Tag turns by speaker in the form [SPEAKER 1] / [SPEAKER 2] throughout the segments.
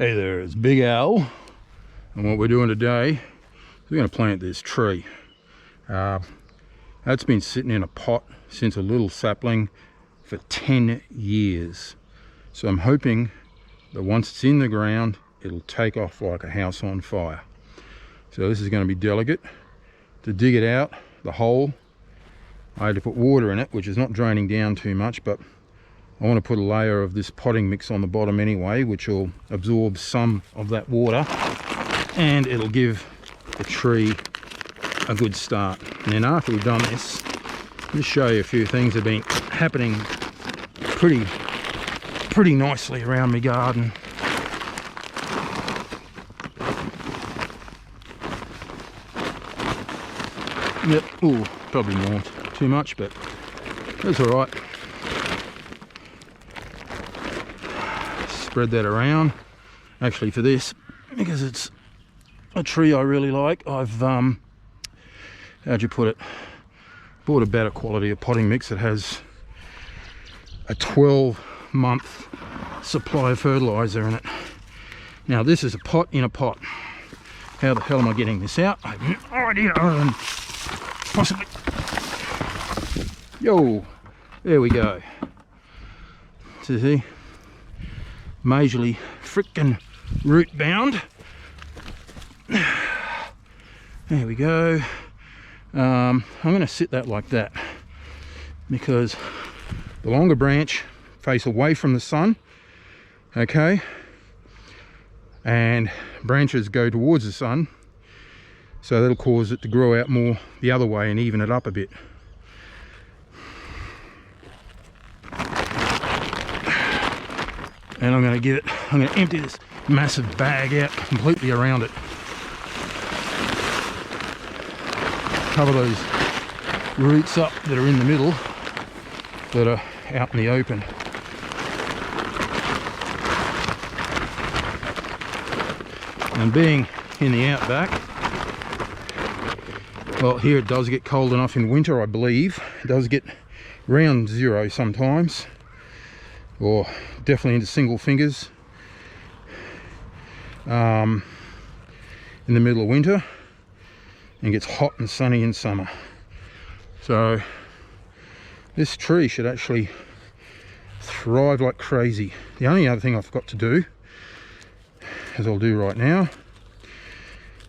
[SPEAKER 1] Hey there, it's Big Al, and what we're doing today is we're going to plant this tree. That's been sitting in a pot since a little sapling for 10 years. So I'm hoping that once it's in the ground, it'll take off like a house on fire. So this is going to be delicate. To dig it out, the hole, I had to put water in it, which is not draining down too much, but I want to put a layer of this potting mix on the bottom anyway, which will absorb some of that water and it'll give the tree a good start. And then after we've done this, I'll just show you a few things that have been happening pretty nicely around my garden. Yep, ooh, probably more too much, but that's all right. Spread that around. Actually, for this, because it's a tree I really like, I've how'd you put it, bought a better quality of potting mix that has a 12-month supply of fertilizer in it. Now this is a pot in a pot. How the hell am I getting this out? I have no idea other than possibly, yo, there we go. See, majorly frickin' root bound. There we go. I'm going to sit that like that because the longer branch face away from the sun, okay, and branches go towards the sun, so that'll cause it to grow out more the other way and even it up a bit. And I'm going to empty this massive bag out completely around it. Cover those roots up that are in the middle that are out in the open. And being in the outback, well, here it does get cold enough in winter, I believe. It does get around 0 sometimes, or definitely into single fingers in the middle of winter, and gets hot and sunny in summer. So this tree should actually thrive like crazy. The only other thing I forgot to do, as I'll do right now,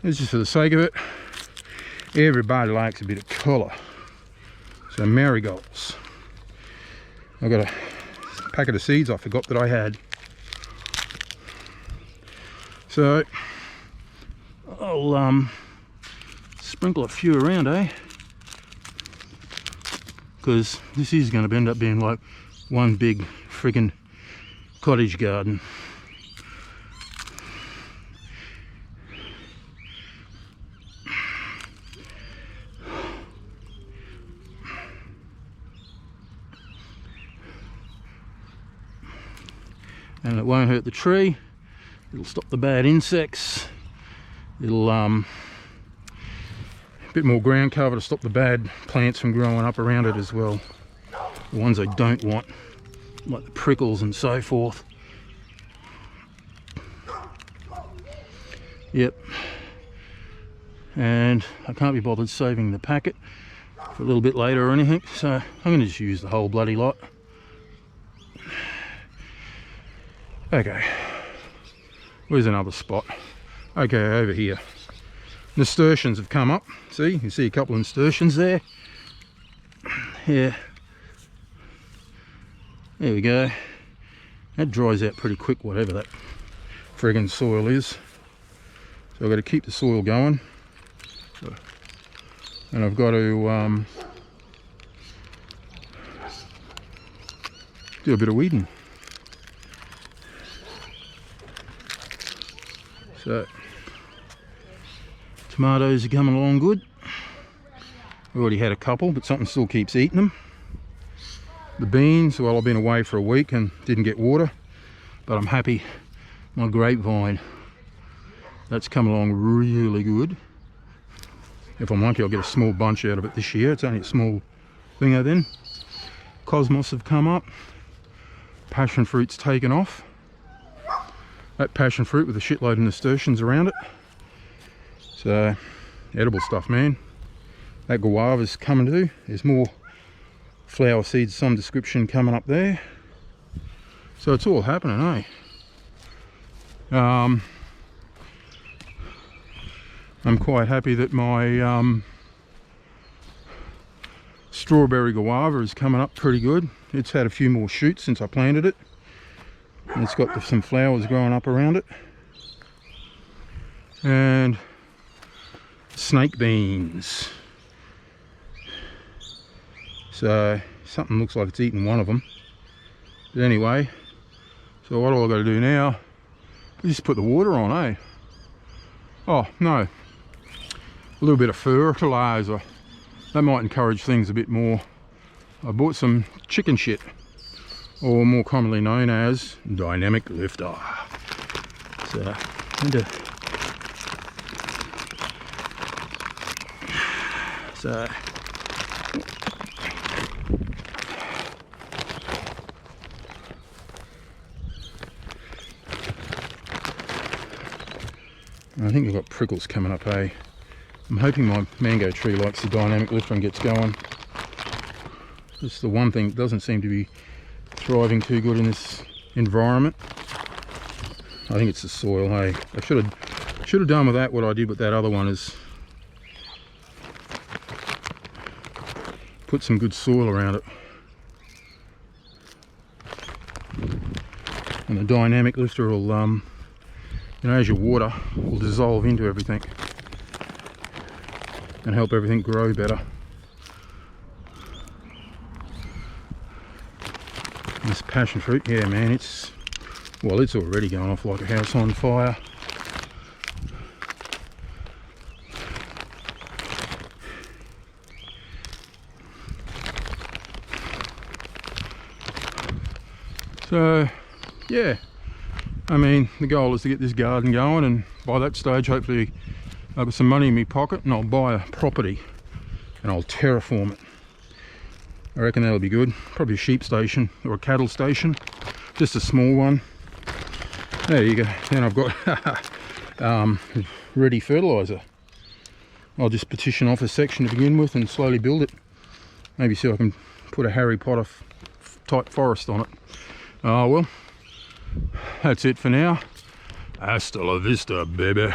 [SPEAKER 1] is just for the sake of it, everybody likes a bit of colour. So marigolds. I've got a packet of seeds I forgot that I had. So I'll sprinkle a few around, because this is going to end up being like one big friggin' cottage garden. And it won't hurt the tree, it'll stop the bad insects, it'll a bit more ground cover to stop the bad plants from growing up around it as well, the ones I don't want, like the prickles and so forth. Yep, and I can't be bothered saving the packet for a little bit later or anything, so I'm going to just use the whole bloody lot. Okay, where's another spot? Okay, over here. Nasturtiums have come up. See, you see a couple of nasturtiums there. Yeah, there we go. That dries out pretty quick, whatever that friggin' soil is. So I've got to keep the soil going, and I've got to do a bit of weeding. So tomatoes are coming along good. We already had a couple, but something still keeps eating them. The beans, well, I've been away for a week and didn't get water, but I'm happy. My grapevine, that's come along really good. If I'm lucky, I'll get a small bunch out of it this year. It's only a small thingo then. Cosmos have come up. Passion fruit's taken off. that passion fruit with a shitload of nasturtiums around it. So edible stuff, man. That guava's coming too. There's more flower seeds, some description coming up there. So it's all happening, eh? I'm quite happy that my strawberry guava is coming up pretty good. It's had a few more shoots since I planted it, and it's got some flowers growing up around it. And snake beans, so something looks like it's eaten one of them. But anyway, so what all I got to do now is just put the water on, eh? Oh no, a little bit of fertilizer, that might encourage things a bit more. I bought some chicken shit, or more commonly known as dynamic lifter. So I think we've got prickles coming up, eh? I'm hoping my mango tree likes the dynamic lifter and gets going. It's the one thing that doesn't seem to be thriving too good in this environment. I think it's the soil, hey. I should have done with that what I did with that other one, is put some good soil around it. And the dynamic lifter will, you know, as your water will dissolve into everything and help everything grow better. This passion fruit, yeah man, it's already going off like a house on fire. So yeah, I mean, the goal is to get this garden going, and by that stage hopefully I've got some money in my pocket and I'll buy a property and I'll terraform it. I reckon that'll be good. Probably a sheep station or a cattle station, just a small one. There you go. Then I've got ready fertilizer. I'll just petition off a section to begin with and slowly build it. Maybe see if I can put a Harry Potter type forest on it. Oh well, that's it for now. Hasta la vista, baby.